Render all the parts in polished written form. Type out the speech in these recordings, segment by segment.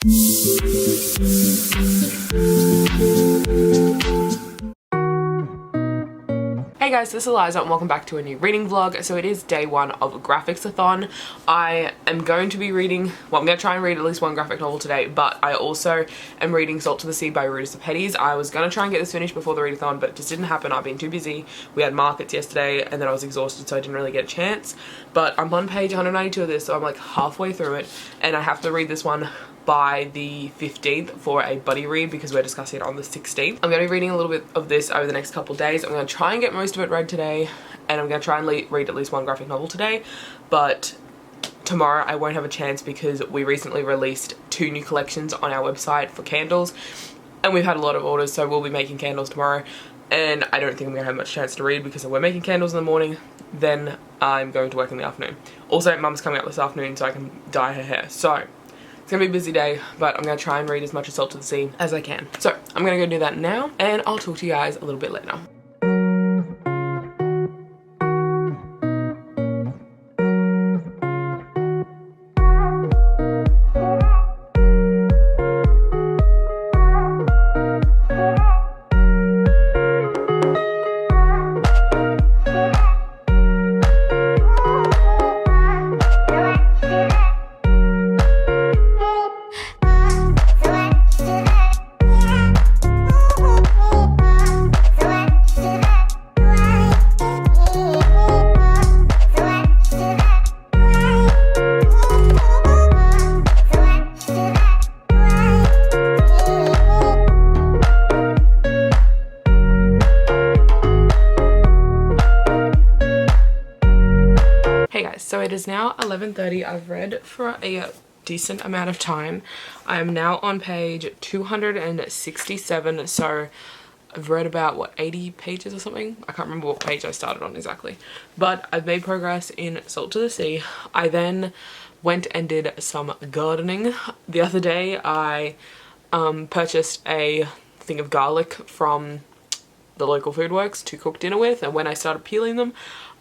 Hey guys, this is Eliza and welcome back to a new reading vlog. So it is day one of GraphicsAthon. I am going to be reading, well, I'm going to try and read at least one graphic novel today, but I also am reading Salt to the Sea by Rita Petties. I was going to try and get this finished before the readathon, but it just didn't happen. I've been too busy. We had markets yesterday and then I was exhausted, so I didn't really get a chance. But I'm on page 192 of this, so I'm like halfway through it, and I have to read this one by the 15th for a buddy read because we're discussing it on the 16th. I'm going to be reading a little bit of this over the next couple of days. I'm going to try and get most of it read today, and I'm going to try and read at least one graphic novel today, but tomorrow I won't have a chance because we recently released 2 new collections on our website for candles, and we've had a lot of orders, so we'll be making candles tomorrow, and I don't think I'm going to have much chance to read because if we're making candles in the morning, then I'm going to work in the afternoon. Also, Mum's coming up this afternoon so I can dye her hair, so it's gonna be a busy day, but I'm gonna try and read as much of Salt to the Sea as I can. So I'm gonna go do that now, and I'll talk to you guys a little bit later. So it is now 11:30. I've read for a decent amount of time. I am now on page 267, so I've read about, what, 80 pages or something? I can't remember what page I started on exactly. But I've made progress in Salt to the Sea. I then went and did some gardening. The other day I purchased a thing of garlic from the local food works to cook dinner with, and when I started peeling them,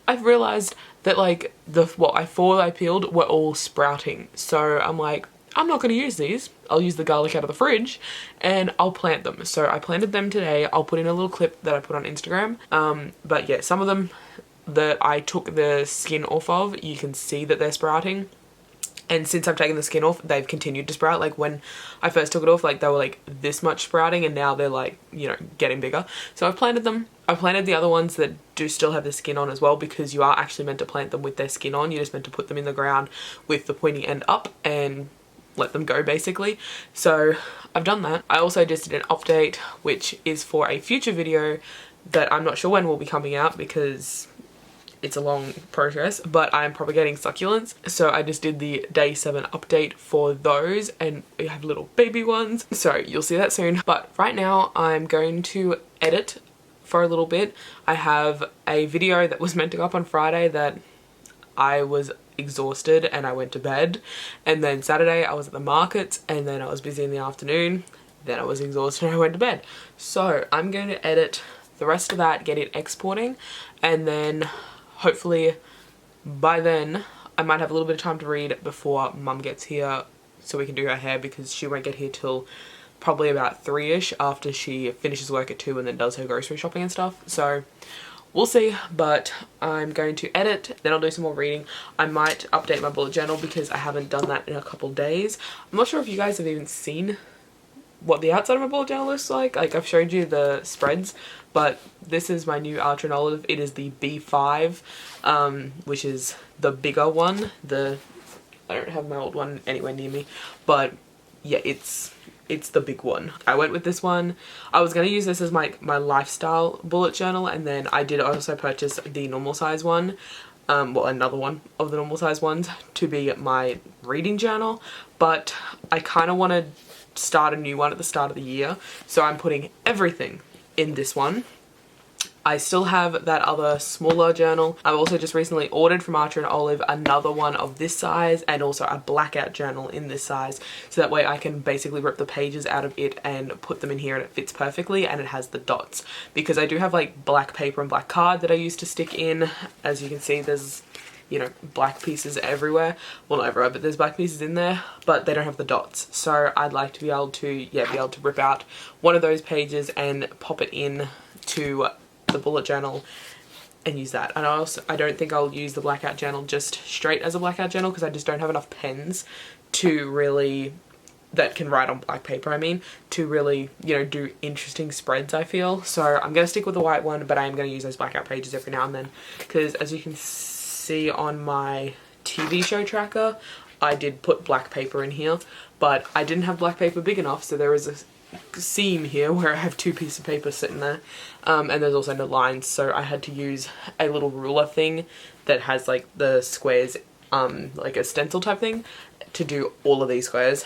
I've realised that like what I thought I peeled were all sprouting. So I'm like, I'm not going to use these. I'll use the garlic out of the fridge and I'll plant them. So I planted them today. I'll put in a little clip that I put on Instagram. But yeah, some of them that I took the skin off of, you can see that they're sprouting. And since I've taken the skin off, they've continued to sprout. Like when I first took it off, like they were like this much sprouting, and now they're like, you know, getting bigger. So I've planted them. I planted the other ones that do still have the skin on as well, because you are actually meant to plant them with their skin on. You're just meant to put them in the ground with the pointy end up and let them go basically. So I've done that. I also just did an update, which is for a future video that I'm not sure when will be coming out because it's a long process, but I'm propagating succulents. So I just did the day 7 update for those, and we have little baby ones. So you'll see that soon. But right now I'm going to edit for a little bit. I have a video that was meant to go up on Friday that I was exhausted and I went to bed. And then Saturday I was at the markets, and then I was busy in the afternoon. Then I was exhausted and I went to bed. So I'm going to edit the rest of that, get it exporting, and then hopefully by then I might have a little bit of time to read before Mum gets here so we can do her hair, because she won't get here till probably about 3ish after she finishes work at 2 and then does her grocery shopping and stuff. So we'll see, but I'm going to edit, then I'll do some more reading. I might update my bullet journal because I haven't done that in a couple days. I'm not sure if you guys have even seen what the outside of my bullet journal looks like. Like, I've showed you the spreads, but this is my new Automotive. It is the B5, which is the bigger one. I don't have my old one anywhere near me, but yeah, it's the big one. I went with this one. I was going to use this as my lifestyle bullet journal, and then I did also purchase the normal size one, well, another one of the normal size ones to be my reading journal, but I kind of want to start a new one at the start of the year, so I'm putting everything in this one. I still have that other smaller journal. I've also just recently ordered from Archer and Olive another one of this size, and also a blackout journal in this size, so that way I can basically rip the pages out of it and put them in here, and it fits perfectly and it has the dots, because I do have like black paper and black card that I used to stick in. As you can see, there's you know, black pieces everywhere. Well, not everywhere, but there's black pieces in there, but they don't have the dots. So I'd like to be able to, yeah, be able to rip out one of those pages and pop it in to the bullet journal and use that. And I don't think I'll use the blackout journal just straight as a blackout journal, because I just don't have enough pens to really, that can write on black paper, I mean, to really, you know, do interesting spreads, I feel. So I'm going to stick with the white one, but I am going to use those blackout pages every now and then, because as you can see on my TV show tracker, I did put black paper in here, but I didn't have black paper big enough, so there is a seam here where I have 2 pieces of paper sitting there, and there's also no lines, so I had to use a little ruler thing that has like the squares, like a stencil type thing, to do all of these squares,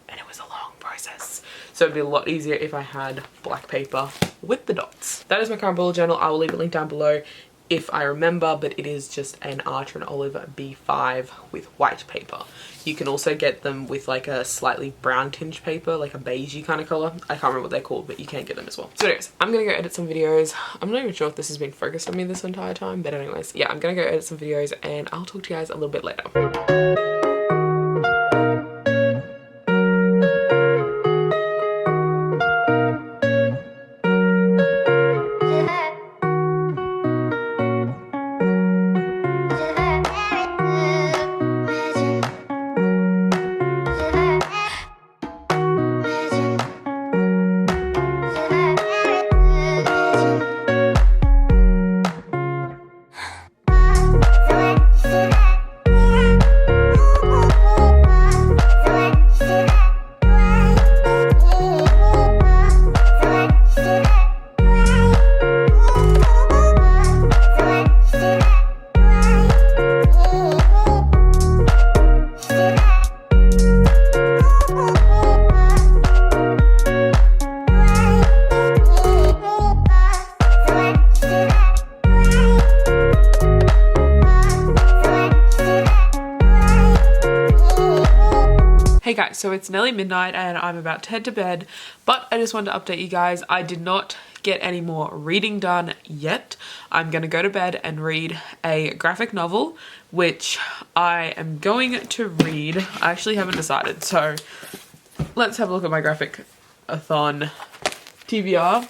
and it was a long process. So it'd be a lot easier if I had black paper with the dots. That is my current bullet journal. I will leave a link down below if I remember, but it is just an Archer and Olive B5 with white paper. You can also get them with like a slightly brown tinge paper, like a beigey kind of color. I can't remember what they're called, but you can get them as well. So anyways, I'm gonna go edit some videos. I'm not even sure if this has been focused on me this entire time, but anyways, yeah, I'm gonna go edit some videos and I'll talk to you guys a little bit later. Hey guys, so it's nearly midnight and I'm about to head to bed, but I just wanted to update you guys. I did not get any more reading done yet. I'm gonna go to bed and read a graphic novel, which I am going to read. I actually haven't decided, so let's have a look at my GraphicsAthon TBR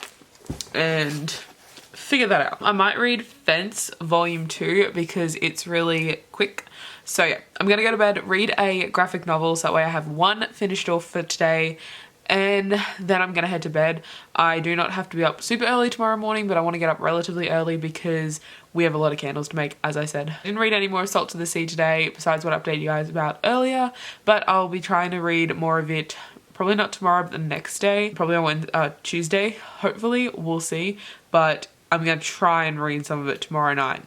and figure that out. I might read Fence Volume 2 because it's really quick. So yeah, I'm gonna go to bed, read a graphic novel, so that way I have one finished off for today, and then I'm gonna head to bed. I do not have to be up super early tomorrow morning, but I want to get up relatively early because we have a lot of candles to make, as I said. I didn't read any more Salt to the Sea today, besides what I updated you guys about earlier, but I'll be trying to read more of it, probably not tomorrow, but the next day, probably on Tuesday, hopefully, we'll see, but I'm gonna try and read some of it tomorrow night.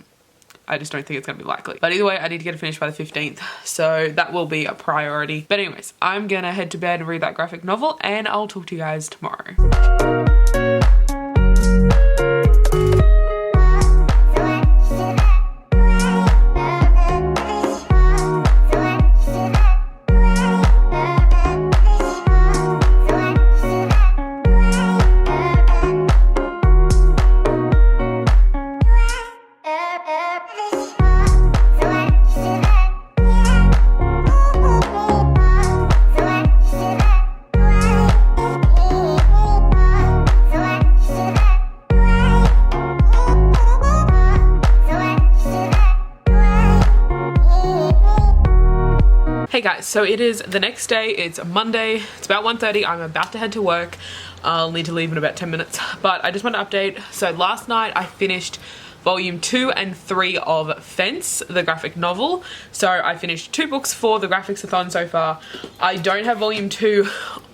I just don't think it's gonna be likely. But either way, I need to get it finished by the 15th, so that will be a priority. But anyways, I'm gonna head to bed and read that graphic novel, and I'll talk to you guys tomorrow. Hey guys, so it is the next day, it's Monday, it's about 1:30, I'm about to head to work. I'll need to leave in about 10 minutes, but I just want to update. So last night I finished volume 2 and 3 of Fence, the graphic novel. So I finished 2 books for the GraphicsAthon so far. I don't have volume 2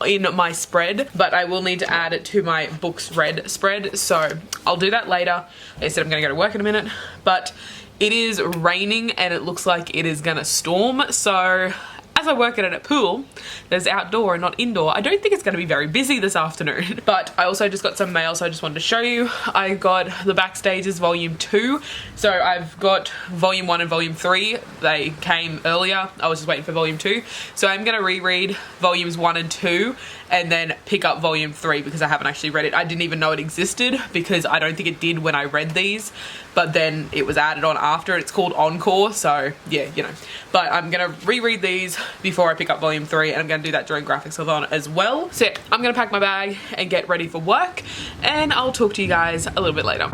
in my spread, but I will need to add it to my books read spread, so I'll do that later. I said I'm gonna go to work in a minute, but it is raining and it looks like it is gonna storm, so as as I work at a pool, there's outdoor and not indoor, I don't think it's going to be very busy this afternoon. But I also just got some mail, so I just wanted to show you. I got the Backstages Volume 2. So I've got Volume 1 and Volume 3. They came earlier. I was just waiting for Volume 2. So I'm going to reread Volumes 1 and 2 and then pick up Volume 3 because I haven't actually read it. I didn't even know it existed because I don't think it did when I read these, but then it was added on after. It's called Encore, so yeah, you know. But I'm gonna reread these before I pick up Volume 3, and I'm gonna do that during GraphicsAthon as well. So yeah, I'm gonna pack my bag and get ready for work, and I'll talk to you guys a little bit later.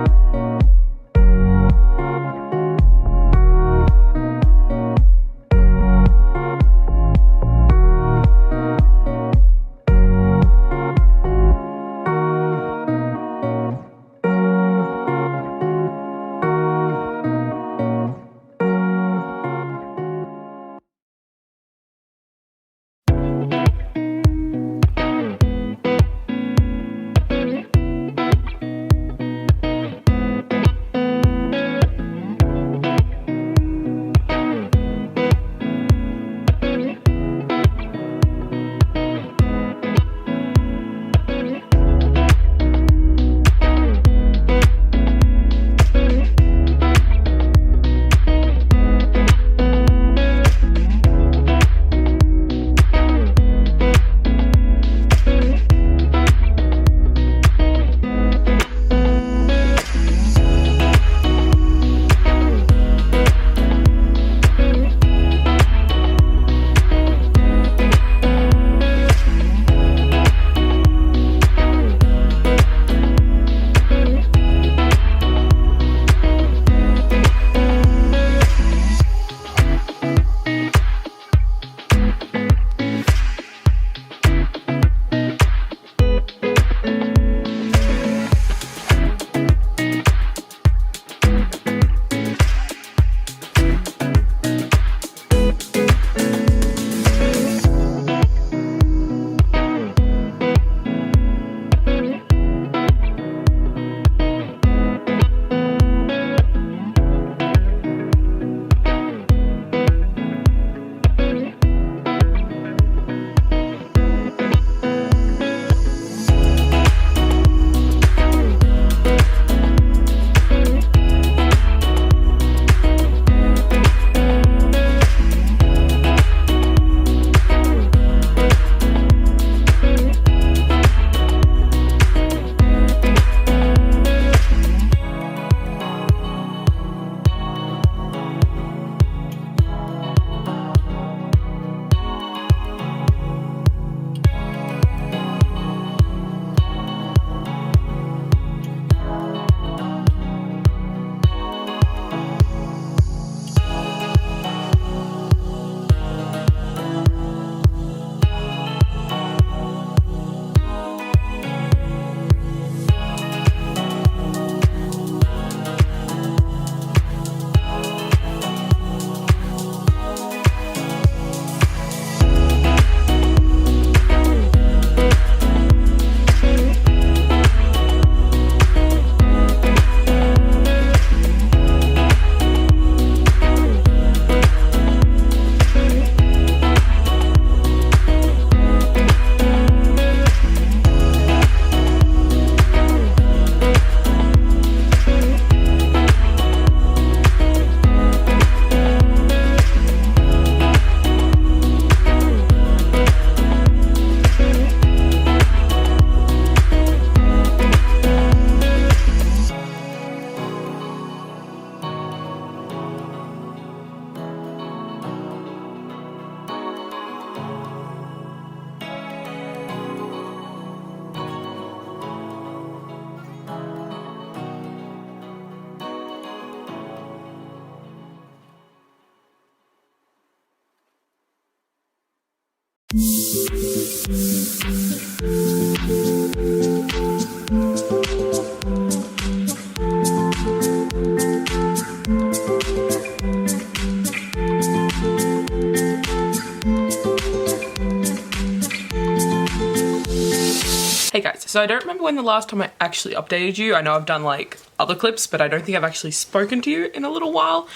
Hey guys, so I don't remember when the last time I actually updated you. I know I've done like other clips, but I don't think I've actually spoken to you in a little while.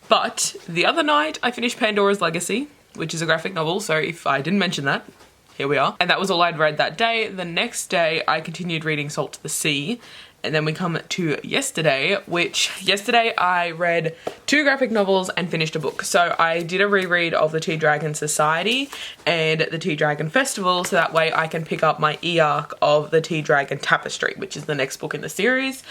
But the other night I finished Pandora's Legacy. which is a graphic novel, so if I didn't mention that, here we are. And that was all I'd read that day. The next day I continued reading Salt to the Sea, and then we come to yesterday, which yesterday I read 2 graphic novels and finished a book. So I did a reread of the Tea Dragon Society and the Tea Dragon Festival, so that way I can pick up my e-arc of the Tea Dragon Tapestry, which is the next book in the series.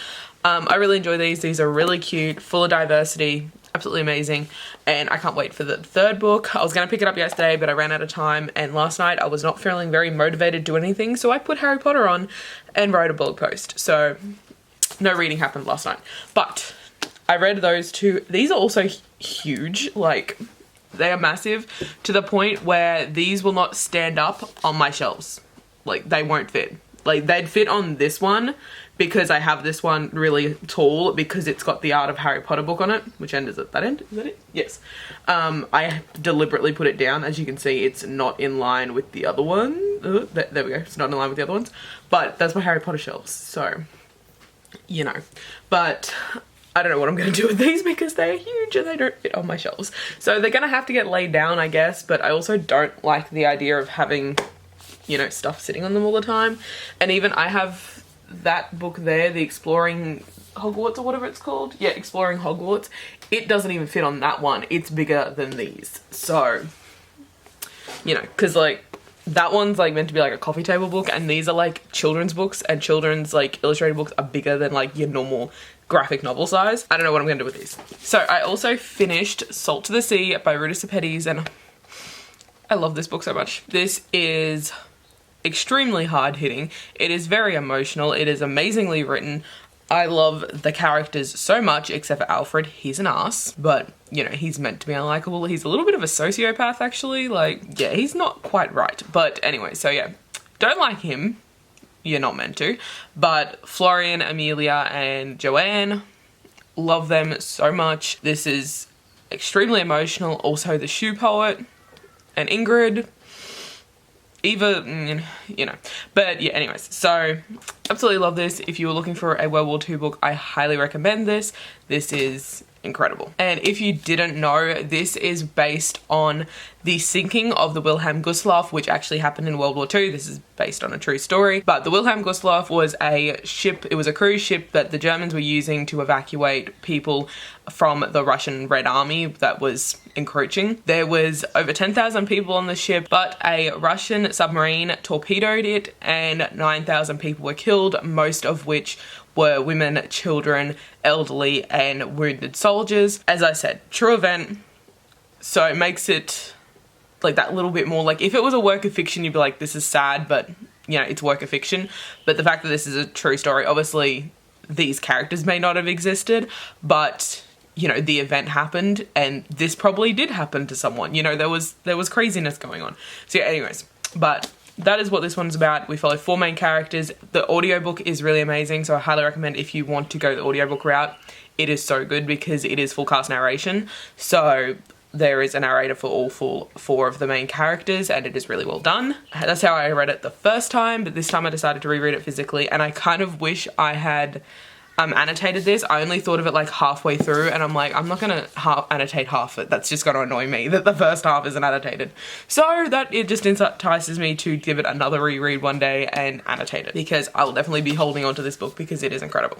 I really enjoy these. These are really cute, full of diversity, absolutely amazing, and I can't wait for the 3rd book. I was going to pick it up yesterday, but I ran out of time, and last night I was not feeling very motivated to do anything, so I put Harry Potter on and wrote a blog post. So no reading happened last night, but I read those 2. These are also huge, like they are massive to the point where these will not stand up on my shelves. Like they won't fit. Like they'd fit on this one because I have this one really tall because it's got the Art of Harry Potter book on it. Which end is it? That end? Is that it? Yes. I deliberately put it down. As you can see, it's not in line with the other one. There we go. It's not in line with the other ones. But that's my Harry Potter shelves. So, you know. But I don't know what I'm going to do with these because they're huge and they don't fit on my shelves. So they're going to have to get laid down, I guess. But I also don't like the idea of having, you know, stuff sitting on them all the time. And even I have that book there, the Exploring Hogwarts or whatever it's called. Yeah, Exploring Hogwarts. It doesn't even fit on that one. It's bigger than these. So, you know, because like that one's like meant to be like a coffee table book, and these are like children's books, and children's like illustrated books are bigger than like your normal graphic novel size. I don't know what I'm gonna do with these. So I also finished Salt to the Sea by Ruta Sepetys, and I love this book so much. This is extremely hard hitting. It is very emotional. It is amazingly written. I love the characters so much, except for Alfred. He's an ass, but you know, he's meant to be unlikable. He's a little bit of a sociopath actually. Like, yeah, he's not quite right. But anyway, so yeah, don't like him. You're not meant to. But Florian, Amelia, and Joanne, love them so much. This is extremely emotional. Also the shoe poet and Ingrid, Eva, you know. But yeah, anyways, so absolutely love this. If you were looking for a World War II book, I highly recommend this. This is incredible. And if you didn't know, this is based on the sinking of the Wilhelm Gustloff, which actually happened in World War II. This is based on a true story. But the Wilhelm Gustloff was a ship, it was a cruise ship that the Germans were using to evacuate people from the Russian Red Army that was encroaching. There was over 10,000 people on the ship, but a Russian submarine torpedoed it and 9,000 people were killed, most of which were women, children, elderly, and wounded soldiers. As I said, true event, so it makes it like that little bit more, like if it was a work of fiction, you'd be like, this is sad, but you know, it's work of fiction. But the fact that this is a true story, obviously these characters may not have existed, but you know, the event happened, and this probably did happen to someone. You know, there was craziness going on. So yeah, anyways, but that is what this one's about. We follow 4 main characters. The audiobook is really amazing, so I highly recommend if you want to go the audiobook route. It is so good because it is full cast narration. So there is a narrator for all 4 of the main characters, and it is really well done. That's how I read it the first time, but this time I decided to reread it physically, and I kind of wish I had annotated this. I only thought of it like halfway through, and I'm like, I'm not gonna annotate half it. That's just gonna annoy me that the first half isn't annotated. So that it just entices me to give it another reread one day and annotate it, because I will definitely be holding on to this book because it is incredible.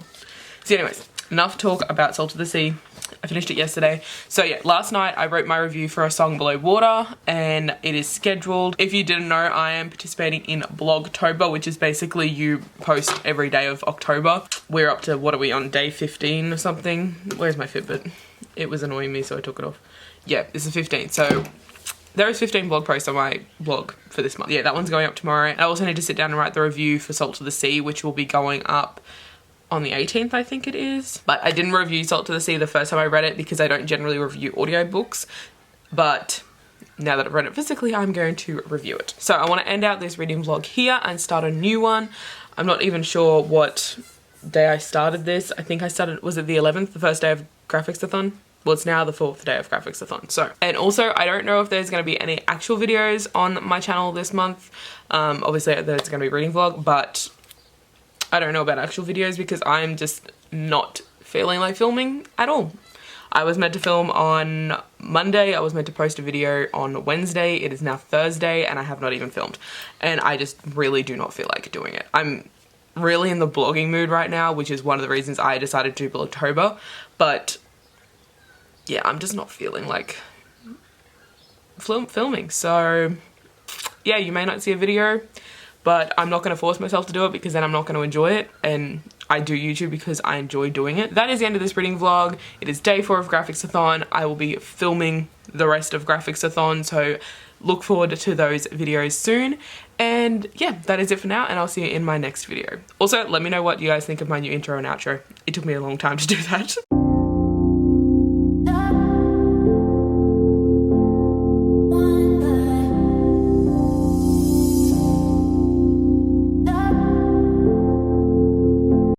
So anyways, enough talk about Salt of the Sea. I finished it yesterday. So yeah, last night I wrote my review for A Song Below Water, and it is scheduled. If you didn't know, I am participating in Blogtober, which is basically you post every day of October. We're up to, what are we on, day 15 or something? Where's my Fitbit? It was annoying me, so I took it off. Yeah, this is 15. So there is 15 blog posts on my blog for this month. Yeah, that one's going up tomorrow. I also need to sit down and write the review for Salt to the Sea, which will be going up on the 18th, I think it is. But I didn't review Salt to the Sea the first time I read it because I don't generally review audiobooks. But now that I've read it physically, I'm going to review it. So I want to end out this reading vlog here and start a new one. I'm not even sure what day I started this. I think I started, was it the 11th, the first day of GraphicsAthon? Well, it's now the 4th day of GraphicsAthon. So, and also I don't know if there's going to be any actual videos on my channel this month. Obviously there's going to be a reading vlog, but I don't know about actual videos because I'm just not feeling like filming at all. I was meant to film on Monday. I was meant to post a video on Wednesday. It is now Thursday and I have not even filmed. And I just really do not feel like doing it. I'm really in the blogging mood right now, which is one of the reasons I decided to do Blogtober. But yeah, I'm just not feeling like filming. So yeah, you may not see a video, but I'm not going to force myself to do it because then I'm not going to enjoy it, and I do YouTube because I enjoy doing it. That is the end of this reading vlog. It is day 4 of GraphicsAthon. I will be filming the rest of GraphicsAthon, so look forward to those videos soon. And yeah, that is it for now, and I'll see you in my next video. Also, let me know what you guys think of my new intro and outro. It took me a long time to do that.